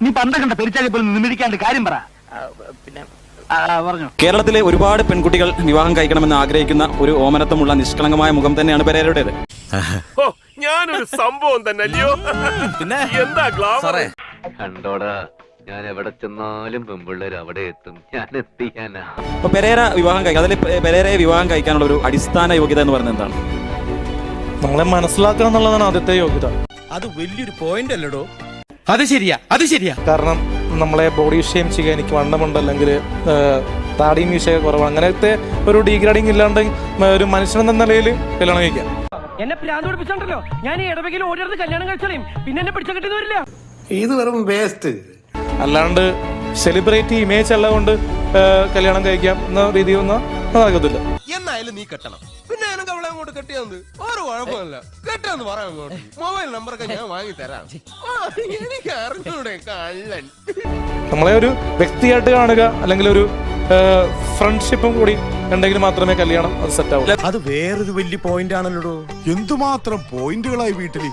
നീ പണ്ട കണ്ട പെരിച്ചാലി പോലും നിമിടിക്കാണ്ട് കാര്യം പറ. പിന്നെ പറഞ്ഞു. കേരളത്തിലെ ഒരുപാട് പെൺകുട്ടികൾ വിവാഹം കഴിക്കണമെന്ന് ആഗ്രഹിക്കുന്ന ഒരു ഓമനത്വമുള്ള നിഷ്കളങ്കമായ മുഖം തന്നെയാണ് പെരേരയുടേത്. ഞാനൊരു സംഭവം തന്നെ അല്ലയോ? പിന്നെ എന്താ ഗ്ലാമർ കണ്ടോടാ, ഞാൻ എവിടെ ചെന്നാലും പെൺപിള്ളേർ അവിടെ എത്തും. ഞാൻ എത്തിക്കാനാ. അപ്പൊ പെരേര വിവാഹം കഴിക്കാം, അതിൽ പെരേരയെ വിവാഹം കഴിക്കാനുള്ള ഒരു അടിസ്ഥാന യോഗ്യത എന്ന് പറയുന്നത് എന്താണ്? നമ്മളെ മനസ്സിലാക്കണം എന്നുള്ളതാണ് ആദ്യത്തെ യോഗ്യത. അത് വലിയൊരു പോയിന്റ് അല്ലടോ. അത് ശരിയാ. കാരണം നമ്മളെ ബോഡി ഷെയിം ചെയ്യുക, എനിക്ക് വണ്ണമുണ്ട്, അല്ലെങ്കിൽ താടി മീശയൊക്കെ കുറവാണ്, അങ്ങനത്തെ ഒരു ഡീഗ്രേഡിങ് ഇല്ലാണ്ട് ഒരു മനുഷ്യനെന്ന നിലയിൽ കല്യാണം കഴിക്കാം. എന്നെ പ്രാന്ത് പിടിപ്പിച്ചോണ്ടല്ലോ ഞാൻ ഈ ഇടവകയിൽ ഓരോരുത്തർ കല്യാണം കഴിച്ചാലും പിന്നെ എന്നെ പിടിച്ച കിട്ടുന്ന വരില്ല. ഇത് വെറും വേസ്റ്റ്. അല്ലാണ്ട് സെലിബ്രിറ്റി ഇമേജ് അല്ല കൊണ്ട് കല്യാണം കഴിക്കാം എന്ന രീതിയൊന്നും നടക്കത്തില്ല. എന്നായാലും നീ കെട്ടണം. പിന്നെ എനിക്ക് അവളെ അങ്ങോട്ട് കെട്ടിയാൽ ഒരു കുഴപ്പമില്ല. കെട്ടാന്ന് പറയാം അങ്ങോട്ട്. മൊബൈൽ നമ്പറൊക്കെ ഞാൻ വാങ്ങി തരാം. എനിക്ക് അറിഞ്ഞൂടെ കള്ളൻ. നമ്മളെ ഒരു വ്യക്തിയായിട്ട് കാണുക, അല്ലെങ്കിൽ ഒരു ഫ്രണ്ട്ഷിപ്പും കൂടി ഉണ്ടെങ്കിൽ മാത്രമേ കല്യാണം അത് സെറ്റ് ആവൂ. അത് വേറൊരു വലിയ പോയിന്റ് ആണല്ലോ. എന്തുമാത്രം പോയിന്റുകളായി വീട്ടിൽ.